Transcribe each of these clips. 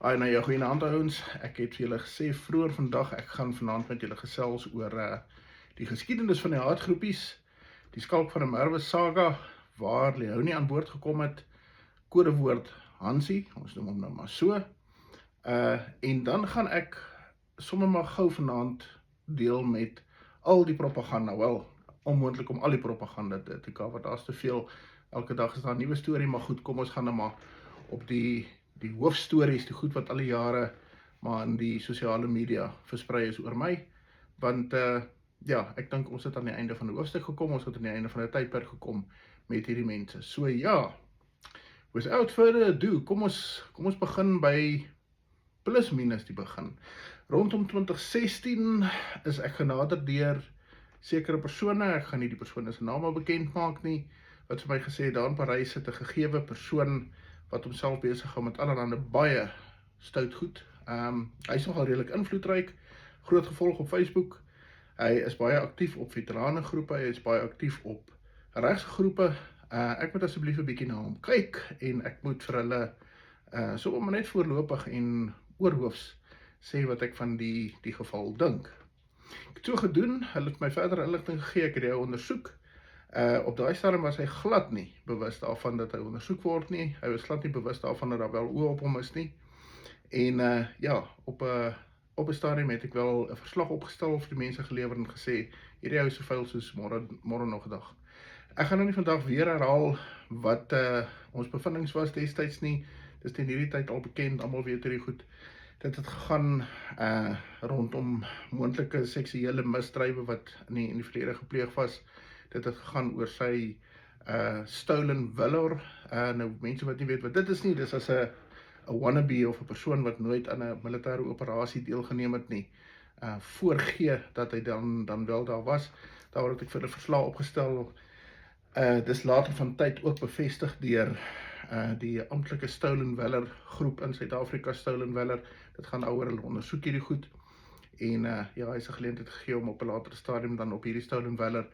Nou ja, goeienaand ouens. Ek het vir julle gesê vroeër vandag, ek gaan vanaand met julle gesels oor die geskiedenis van die haatgroepies, die Skalk van 'n Merwe saga, waar Leonie aan boord gekom het, kodewoord Hansie, ons noem hom nou maar so. En dan gaan ek sommer maar gou vanaand deel met al die propaganda, wel, onmoontlik om al die propaganda te cover, daar's te veel, elke dag is daar 'n nuwe storie, maar goed, kom ons gaan nou maar op die hoofstories, die goed wat al die jare maar in die sosiale media versprei is oor my, want ja, ek dink ons het aan die einde van die hoofstuk gekom, ons het aan die einde van die tydperk gekom met hierdie mense. So ja, without further ado, kom ons begin by plus minus die begin. Rondom 2016 is ek genaderd deur sekere persone, ek gaan nie die persone se name bekend maak nie, wat vir my gesê het, daar in Parys het 'n gegewe persoon wat homself besig hou met allerhande baie stout goed. Hy is nogal redelik invloedryk, groot gevolg op Facebook. Hy is baie aktief op veteranengroepe, hy is baie aktief op regsgroepe. Ek moet asseblief 'n bietjie na hom kyk en ek moet vir hulle sommer net voorlopig en oorhoofs sê wat ek van die geval dink. Ek het so gedoen, hulle het my verdere inligting gegee, ek het die ondersoek. Op daai stadium was hy glad nie bewus daarvan dat hy ondersoek word nie. Hy was glad nie bewus daarvan dat daar wel oë op hom is nie. En ja, op 'n stadium het ek wel 'n verslag opgestel vir die mense gelewer en gesê, hierdie ou is so vuil soos môre nog 'n dag. Ek gaan nou nie vandag weer herhaal wat ons bevindings was destyds nie. Dis teen hierdie tyd al bekend, almal weet hierdie goed. Dit het gegaan rondom moontlike seksuele misdrywe wat in die verlede gepleeg was. Dit het gegaan oor sy stolen valor. Nou mense wat nie weet wat dit is nie, dis as 'n wannabe of 'n persoon wat nooit aan 'n militêre operasie deelgeneem het nie, voorgee dat hy dan wel daar was. Daar het ek vir 'n verslag opgestel. Dis later van tyd ook bevestig deur die amptelike Stolen Valor groep in Suid-Afrika, Stolen Valor. Dit gaan oor hulle ondersoek hierdie goed. En ja, hy is 'n geleentheid gegee om op 'n latere stadium dan op hierdie Stolen Valor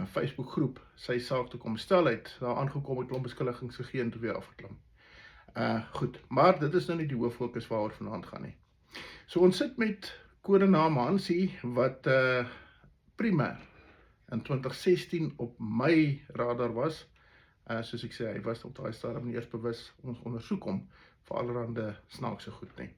Facebook groep sy saak te kom stel. Uit daar aangekom het klomp beskuldigings gegee en toe weer afgeklim. Goed, maar dit is nou nie die hooffokus waaroor vanaand gaan nie. So ons sit met kodenaam Hansie wat primêr in 2016 op my radar was. Soos ek sê, hy was op daai stadium nie eers bewus, ons ondersoek hom vir allerhande snaakse goed nie.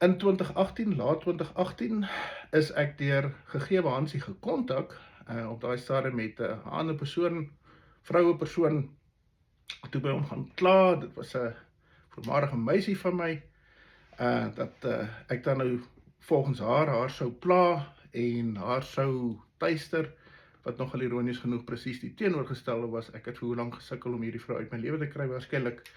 In 2018, laat 2018, is ek deur gegewe Hansie gekontak, op daai stadium met 'n ander persoon, vroue persoon, toe by hom gaan kla. Dit was 'n voormalige meisie van my, dat ek dan nou volgens haar sou pla en haar sou tuister, wat nogal ironies genoeg presies die teenoorgestelde was. Ek het vir hoe lank gesukkel om hierdie vrou uit my lewe te kry, waarskynlik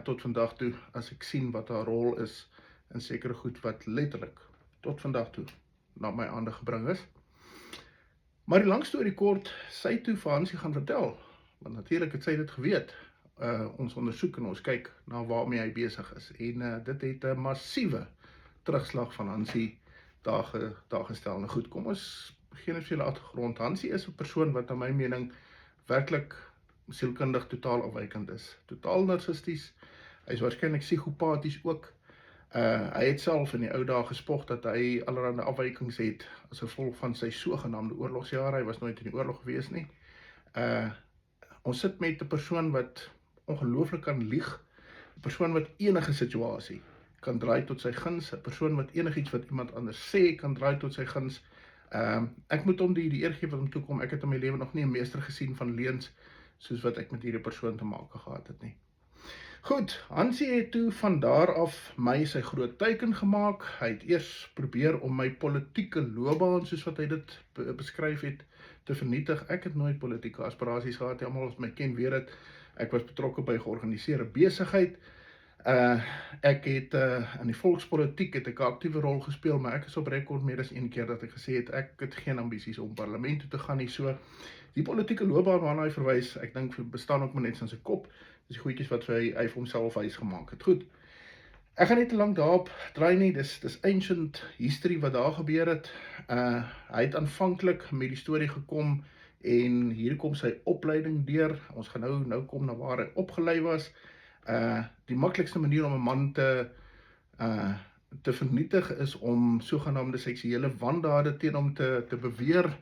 tot vandag toe, as ek sien wat haar rol is in sekere goed wat letterlik tot vandag toe na my aandag gebring is. Maar die lang storie kort, sy toe vir Hansie gaan vertel, want natuurlik het sy dit geweet, ons ondersoek en ons kyk na waarmee hy besig is, en dit het 'n massiewe terugslag van Hansie daar gestel. Nou goed, kom ons begin met julle agtergrond. Hansie is 'n persoon wat aan my mening werklik sielkundig totaal afwykend is, totaal narcisties, hy is waarskynlik psigopaties ook. Hy het self in die ou dae gespog dat hy allerhande afwykings het as gevolg van sy sogenaamde oorlogsjare. Hy was nooit in die oorlog gewees nie. Ons sit met 'n persoon wat ongelooflik kan lieg, 'n persoon wat enige situasie kan draai tot sy guns, 'n persoon wat enigiets wat iemand anders sê kan draai tot sy guns. Ek moet hom die eer gee wat hom toekom. Ek het in my lewe nog nie 'n meester gesien van leuns soos wat ek met hierdie persoon te maak gehad het nie. Goed, Hansie het toe van daar af my sy groot teiken gemaak. Hy het eers probeer om my politieke loopbaan, soos wat hy dit beskryf het, te vernietig. Ek het nooit politieke aspirasies gehad nie, almal wat my ken weet dit. Ek was betrokke by georganiseerde besigheid. Ek het in die volkspolitiek het ek 'n aktiewe rol gespeel, maar ek is op rekord meer as een keer dat ek gesê het, ek het geen ambisies om parlement toe te gaan nie. So, die politieke loopbaan waarna hy verwys, ek dink bestaan ook maar net in sy kop. Dis die goedjies wat hy vir homself huis gemaak het. Goed, ek gaan nie te lank daarop draai nie, dis ancient history wat daar gebeur het. Hy het aanvanklik met die storie gekom, en hier kom sy opleiding deur. Ons gaan nou kom na waar hy opgelei was. Die maklikste manier om 'n man te vernietig is om sogenaamde seksuele wandade teen hom te beweer,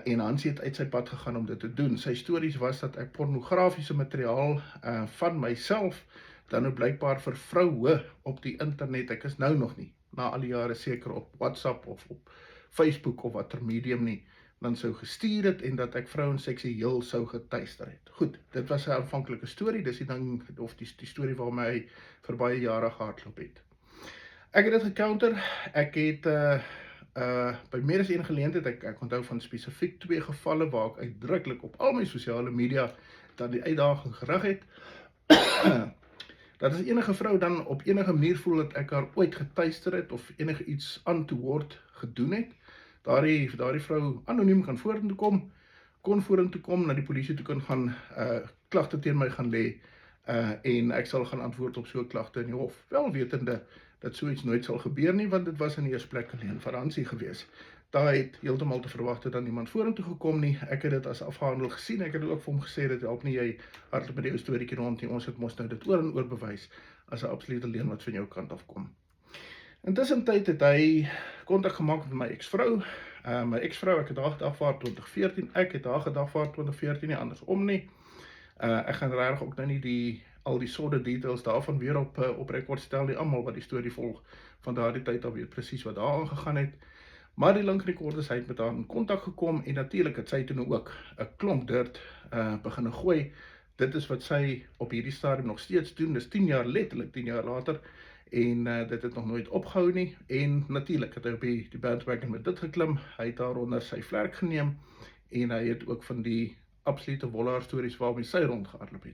en Hansie het uit sy pad gegaan om dit te doen. Sy stories was dat ek pornografiese materiaal van myself dan nou blykbaar vir vroue op die internet, ek is nou nog nie, na al die jare seker op WhatsApp of op Facebook of watter medium nie, dan sou gestuur het en dat ek vrouens seksueel sou getuister het. Goed, dit was 'n aanvanklike storie, dis die ding, of die storie waarmee hy vir baie jare gehardloop het. Ek het dit gecounter, ek het by meer as een geleentheid, ek onthou van spesifiek 2 gevalle waar ek uitdruklik op al my sosiale media dan die uitdaging gerig het, dat as enige vrou dan op enige manier voel dat ek haar ooit getuister het of enige iets untoward gedoen het, daardie vrou anoniem kan vorentoe kom, na die polisie toe kan gaan, klagte teen my gaan lê, en ek sal gaan antwoord op so 'n klagte in die hof, wel wetende dat so iets nooit sal gebeur nie, want dit was in die eerste plek alleen vir Hansie gewees. Daar het heeltemal te verwagte dat niemand vorentoe gekom nie, ek het dit as afgehandel gesien, ek het ook vir hom gesê, dit help nie jy hardloop met die ou storieetjie rond nie, ons het mos nou dit oor en oor bewys, as 'n absolute leuen wat van jou kant af kom. Intussen tyd het hy kontak gemaak met my ex-vrou, my ex-vrou, ek het haar gedagvaard 2014, ek het haar gedagvaard 2014, nie andersom nie. Ek gaan regtig ook nou nie al die sodde details daarvan weer op rekord stel nie, almal wat die storie volg van daardie tyd al weet presies wat daar aangegaan het. Maar die lang rekord is, hy het met haar in kontak gekom en natuurlik het sy toe nou ook 'n klomp dirt begin gooi. Dit is wat sy op hierdie stadium nog steeds doen, dis 10 jaar, letterlik 10 jaar later, en dit het nog nooit opgehou nie, en natuurlik het hy op die bandwagon met dit geklim, hy het daaronder sy vlerk geneem, en hy het ook van die absolute wollaar stories waarmee sy rondgehardloop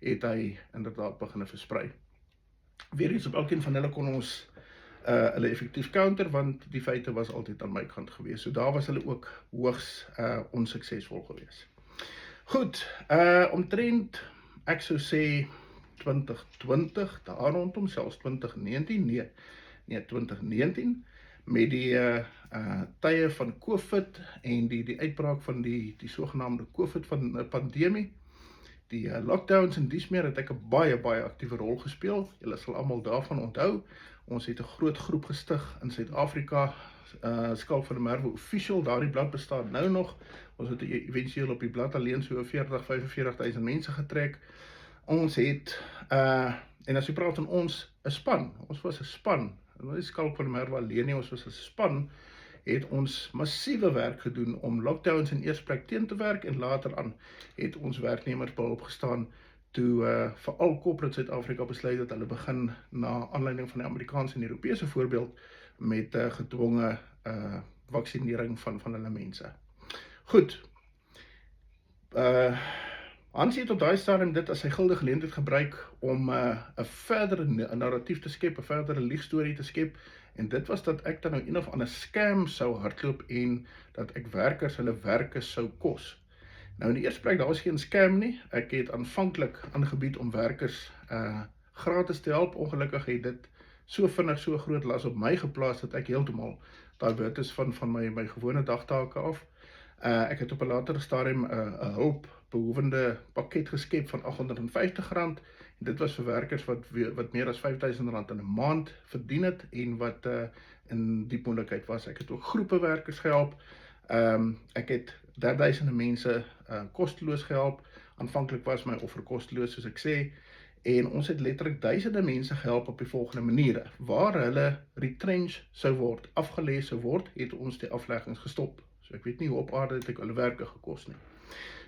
het hy inderdaad begin versprei. Weereens op elkeen van hulle kon ons hulle effektief counter, want die feite was altyd aan my kant gewees, so daar was hulle ook hoogs onsuksesvol gewees. Goed, omtrent, ek sou sê 2020, daar rondom, selfs 2019, nee 2019, met die tye van COVID en die uitbraak van die sogenaamde COVID van pandemie, die lockdowns en dies meer, het ek 'n baie aktiewe rol gespeel. Julle sal almal daarvan onthou. Ons het 'n groot groep gestig in Suid-Afrika, Skalk van der Merwe Official, daardie blad bestaan nou nog. Ons het eventueel op die blad alleen so 40-45.000 mense getrek. Ons het, en as jy praat van ons, 'n span. Ons was 'n span. Die Skalk van der Merwe alleen nie, ons was 'n span, het ons massiewe werk gedoen om lockdowns in eerste plek teen te werk, en later aan het ons werknemers behulp gestaan toe veral corporate Suid-Afrika besluit dat hulle begin, na aanleiding van die Amerikaanse en Europese voorbeeld, met gedwonge vaksinering van hulle mense. Goed, Hansie het op daai stadium dit as sy gilde geleentheid gebruik om 'n verdere narratief te skep, 'n verdere liegstorie te skep, en dit was dat ek dan nou een of ander scam sou hardloop en dat ek werkers hulle werke sou kos. Nou in die eerste plek, daar was geen scam nie, ek het aanvanklik aangebied om werkers gratis te help. Ongelukkig het dit so vinnig so groot las op my geplaas dat ek heeltemal divert is van my gewone dagtake af. Ek het op 'n latere stadium 'n hulpbehoevende pakket geskep van R850, en dit was vir werkers wat meer as R5.000 in 'n maand verdien het en wat in diep moeilikheid was. Ek het ook groepe werkers gehelp. Ek het duisende mense kosteloos gehelp. Aanvanklik was my offer kosteloos, soos ek sê, en ons het letterlik duisende mense gehelp op die volgende maniere. Waar hulle retrench sou word, afgelê sou word, het ons die afleggings gestop. So ek weet nie hoe op aarde het ek hulle werke gekos nie.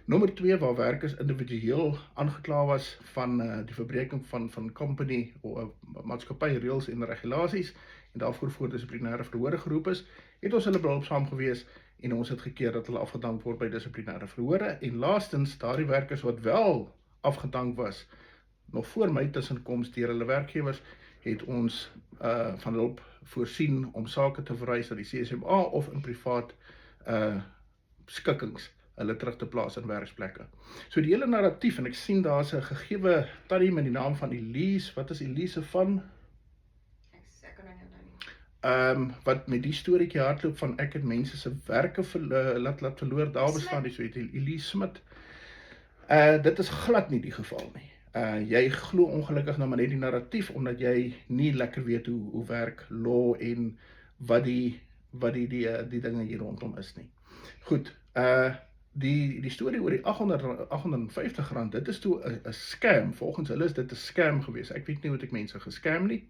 Nommer 2, waar werkers individueel aangekla was van die verbreeking van company of maatskappy reëls en regulasies, en daarvoor voor dissiplinêre verhore geroep is, het ons hulle behulpsaam gewees, en ons het gekeer dat hulle afgedank word by dissiplinêre verhore. En laastens, daardie werkers wat wel afgedank was, nog voor my tussenkoms deur hulle werkgewers, het ons van hulp voorsien om sake te verwys na die CSMA of in privaat skikkings hulle terug te plaas in werksplekke. So die hele narratief, en ek sien daar's 'n gegewe tannie met die naam van Elise, wat is Elise van? Ek kan nou nie. Wat met die storieetjie hardloop van ek het mense se werke laat verloor, daar bestaan die so het Elise Smit. Dit is glad nie die geval nie. Jy glo ongelukkig nou maar net die narratief, omdat jy nie lekker weet hoe werk law en wat die dinge hier rondom is nie. Goed, die storie oor die R850, dit is toe 'n scam. Volgens hulle is dit 'n scam gewees. Ek weet nie hoe ek mense gescam nie.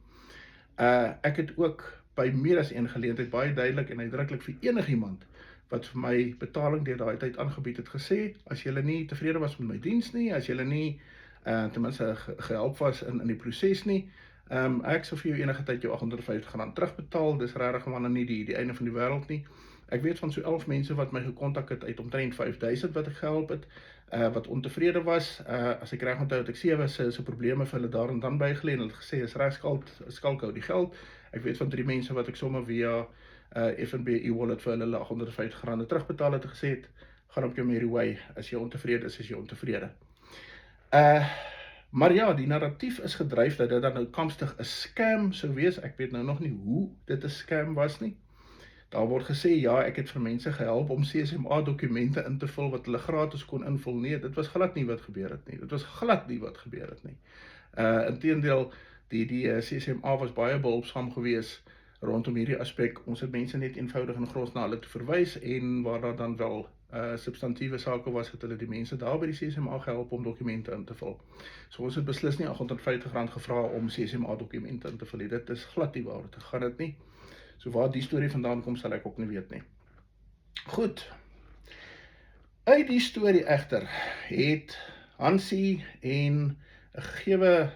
Ek het ook by meer as een geleentheid baie duidelik en uitdruklik vir enigiemand wat vir my betaling deur daai tyd aangebied het gesê, as julle nie tevrede was met my diens nie, as julle nie ten minste gehelp was in die proses nie, ek sal vir jou enige tyd jou R850 terugbetaal. Dis regtig maar nie die einde van die wêreld nie. Ek weet van so 11 mense wat my gekontak het uit omtrent 5000 wat ek gehelp het, wat ontevrede was. As ek reg onthou het ek 7 se probleme vir hulle daar en dan bygelê en hulle het gesê is reg, skalk hou die geld. Ek weet van 3 mense wat ek sommer via FNB e-wallet vir hulle R850 terugbetaal het en gesê het, gaan op jou merry way, as jy ontevrede is jy ontevrede. Maar ja, die narratief is gedryf dat dit dan nou kamstig 'n scam sou wees. Ek weet nou nog nie hoe dit 'n scam was nie. Daar word gesê, ja, ek het vir mense gehelp om CSMA dokumente in te vul wat hulle gratis kon invul. Nee, dit was glad nie wat gebeur het nie. Dit was glad nie wat gebeur het nie. Inteendeel, die CSMA was baie behulpsaam gewees rondom hierdie aspek. Ons het mense net eenvoudig en gros na hulle te verwys, en waar daar dan wel substantieve sake was, het hulle die mense daar by die CSMA gehelp om dokumente in te vul. So ons het beslis nie R850 gevra om CSMA dokumente in te vul. Dit is glad nie waar, dit gaan dit nie. So waar die storie vandaan kom, sal ek ook nie weet nie. Goed. Uit die storie egter het Hansie en 'n gegewe,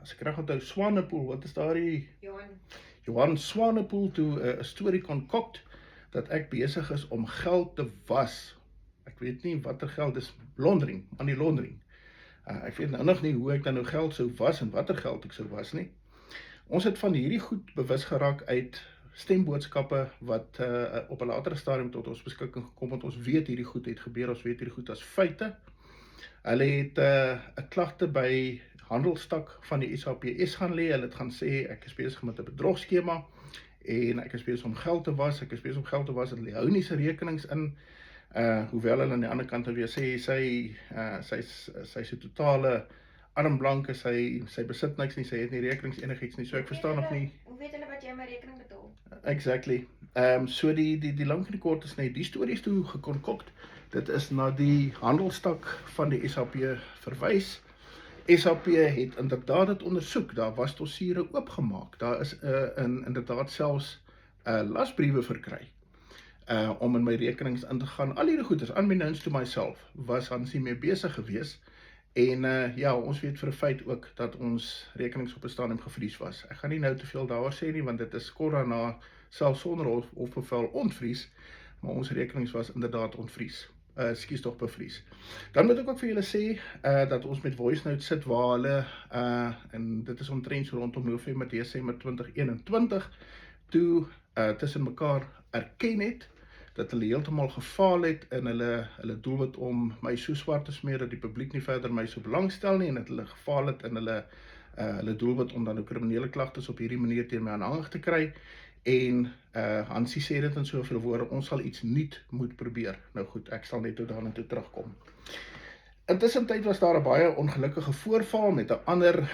as ek reg onthou, Swanepoel, wat is daardie? Johan Swanepoel toe 'n storie konkokt dat ek besig is om geld te was. Ek weet nie watter geld, dis laundering, money laundering. Ek weet nou nog nie hoe ek dan nou geld sou was en watter geld ek sou was nie. Ons het van hierdie goed bewus geraak uit stemboodskappe wat op 'n latere stadium tot ons beskikking gekom het. Ons weet hierdie goed het gebeur, ons weet hierdie goed as feite. Hulle het 'n klagte by handelstak van die SAPS gaan lê. Hulle het gaan sê ek is besig met 'n bedrogskema en ek is besig om geld te was. Ek is besig om geld te was in Leonie se rekenings in. Hoewel hulle aan die ander kant weer sê sy is 'n totale armblanke, sy besit niks nie, sy het nie rekenings enigiets nie. So ek verstaan nog nie. Hoe weet hulle wat jy my rekening betaal? Exactly. So die lank en die kort is net, die storie is toe gekonkokt. Dit is na die handelstak van die SAP verwys. SAP het inderdaad dit ondersoek. Daar was dossiere oopgemaak. Daar is inderdaad selfs lasbriewe verkry om in my rekenings in te gaan. Al hierdie goeders, unbeknownst to myself, was Hansie mee besig gewees. En ja, ons weet vir 'n feit ook dat ons rekenings op 'n stadium gevries was. Ek gaan nie nou te veel daaroor sê nie, want dit is kort daarna selfs sonder hofbevel ontvries, maar ons rekenings was inderdaad ontvries. Ekskuus tog bevries. Dan moet ek ook vir julle sê dat ons met voice notes sit waar hulle en dit is omtrent so rondom November, Desember 2021 toe tussen mekaar erken het dat hulle heeltemal gefaal het in hulle doelwit om my so swart te smeer dat die publiek nie verder my so belangstel nie, en dat hulle gefaal het in hulle doelwit om dan ook kriminele klagtes op hierdie manier teen my aanhangig te kry. En Hansie sê dit in soveel woorde, ons sal iets nuut moet probeer. Nou goed, ek sal net daarna toe terugkom. Intussen tyd was daar 'n baie ongelukkige voorval met 'n ander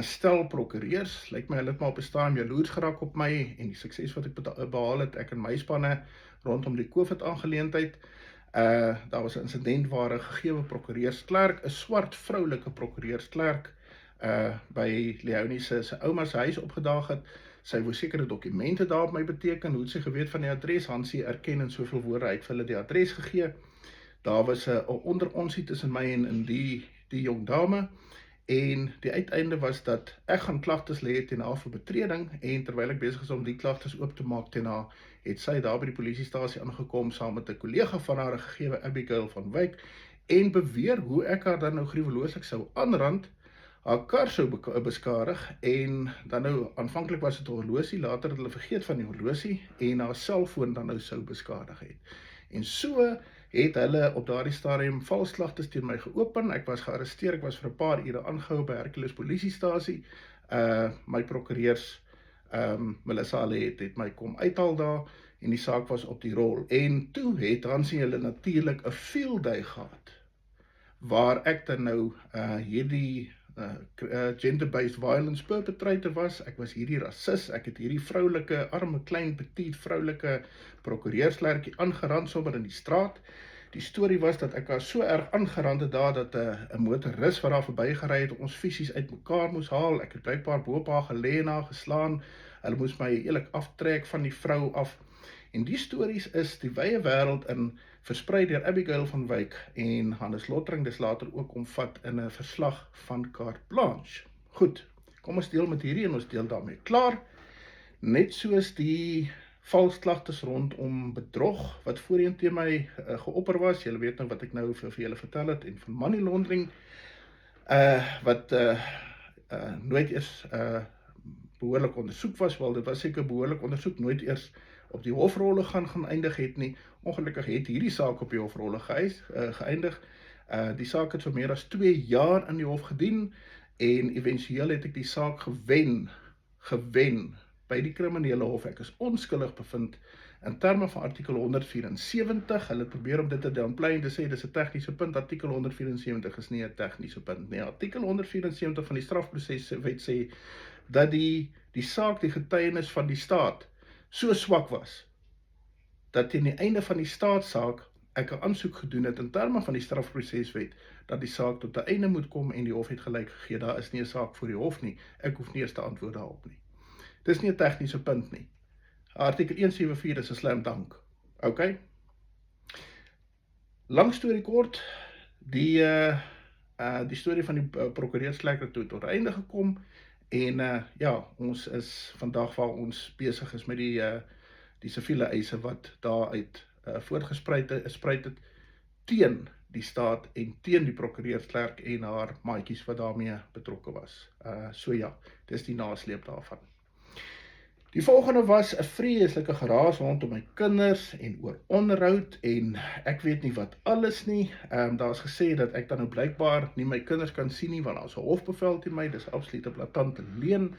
stel prokureurs. Lyk my hulle het maar op 'n stadium jaloers geraak op my en die sukses wat ek behaal het, ek en my spanne rondom die COVID aangeleentheid. Daar was 'n insident waar 'n gegewe prokureursklerk, 'n swart vroulike prokureursklerk by Leonie se ouma se huis opgedaag het. Sy wou sekere dokumente daar op my beteken. Hoe het sy geweet van die adres? Hansie erken in soveel woorde, hy het vir hulle die adres gegee. Daar was 'n onderonsie tussen my en die jong dame, en die uiteinde was dat ek gaan klagtes lê teen haar vir betreding, en terwyl ek besig is om die klagtes oop te maak teen haar, het sy daar by die polisiestasie aangekom saam met 'n kollega van haar, 'n gegewe Abigail van Wyk, en beweer hoe ek haar dan nou gruwelooslik sou aanrand, haar kar sou beskadig, en dan nou, aanvanklik was dit 'n horlosie, later het hulle vergeet van die horlosie, en haar selfoon dan nou sou beskadig het. En so het hulle op daardie stadium vals klagtes teen my geopen. Ek was gearresteer, ek was vir 'n paar ure aangehou by Hercules polisiestasie. My prokureurs, Melissa Halle het my kom uithaal daar, en die saak was op die rol. En toe het Hansie hulle natuurlik 'n field day gehad, waar ek dan nou hierdie gender-based violence perpetrator was, ek was hierdie rasis, ek het hierdie vroulike, arme, klein, petiet, vroulike prokureurslertjie aangerand sommer in die straat. Die storie was dat ek haar so erg aangerand het daar, dat 'n motoris wat daar verbygery het, ons fisies uitmekaar moes haal. Ek het blykbaar bo op haar gelê en haar geslaan. Hulle moes my eerlik aftrek van die vrou af. En die stories is die wye wêreld in versprei deur Abigail van Wyk en Hannes Lottering dis later ook omvat in 'n verslag van Carte Blanche. Goed, kom ons deel met hierdie en ons deel daarmee klaar. Net soos die valsklagtes rondom bedrog wat voorheen teen my geopper was, julle weet nou wat ek nou vir julle vertel het, en van money laundering wat nooit eers behoorlik ondersoek was, wel dit was seker behoorlik ondersoek, nooit eers op die hofrolle gaan eindig het nie. Ongelukkig het hierdie saak op die hofrolle geëindig. Die saak het vir meer as 2 jaar in die hof gedien en eventueel het ek die saak gewen by die kriminele hof. Ek is onskuldig bevind in terme van artikel 174. Hulle probeer om dit te downplay en te sê dis 'n tegniese punt. Artikel 174 is nie 'n tegniese punt nie. Artikel 174 van die strafproseswet sê dat die saak, die getuienis van die staat so swak was, dat teen die einde van die staatssaak ek 'n aansoek gedoen het in terme van die strafproseswet, dat die saak tot 'n einde moet kom en die hof het gelyk gegee, daar is nie 'n saak voor die hof nie, ek hoef nie eers te antwoord daarop nie. Dis nie 'n tegniese punt nie. Artikel 174 is 'n slam dunk. OK? Lang storie kort, die storie van die prokureurslekker toe tot einde gekom, en ja, ons is vandag waar ons besig is met die siviele eise wat daaruit voortgespruit het teen die staat en teen die prokureursklerk en haar maatjies wat daarmee betrokke was. So ja, dis die nasleep daarvan. Die volgende was 'n vreeslike geraas rondom my kinders en oor onderhoud en ek weet nie wat alles nie. Daar is gesê dat ek dan nou blykbaar nie my kinders kan sien nie, want daar is 'n hofbevel teen my, dis absolute blaatante leuen.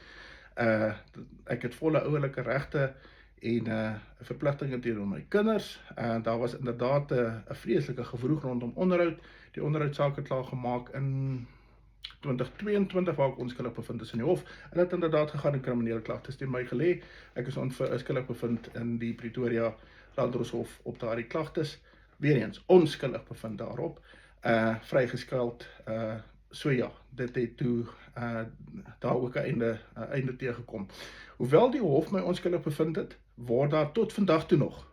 Ek het volle ouerlike regte en verpligtinge teenoor my kinders. Daar was inderdaad 'n vreeslike gewroeg rondom onderhoud. Die onderhoudsaak het klaar gemaak in 2022 waar ek onskuldig bevind is in die hof. Hulle het inderdaad gegaan en kriminele klagtes teen my gelê. Ek is onskuldig bevind in die Pretoria Landdroshof op daardie klagtes. Weereens onskuldig bevind daarop. Vrygeskeld. So ja, dit het toe daar ook 'n einde teëgekom. Hoewel die hof my onskuldig bevind het, word daar tot vandag toe nog,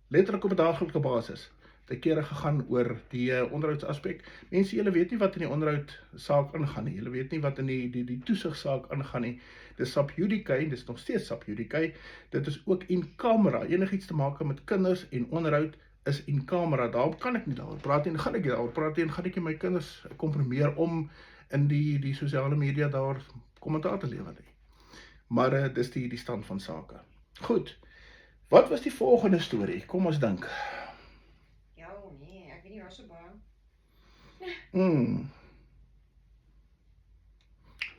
letterlik op 'n daaglikse basis, te kere gegaan oor die onderhoudsaspek. Mense, julle weet nie wat in die onderhoudsaak aangaan nie. Julle weet nie wat in die toesigsaak aangaan nie. Dis sub judice, dis nog steeds sub judice. Dit is ook in camera. Enigiets te maak met kinders en onderhoud is in camera. Daarom kan ek nie daaroor praat nie. Gaan ek nie daaroor praat nie en gaan ek nie my kinders kompromeer om in die sosiale media daar kommentaar te lewer nie. Maar dis die stand van sake. Goed. Wat was die volgende storie? Kom ons dink. Nee, ek weet nie waar so baie.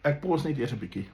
Ek pos net eers 'n bietjie.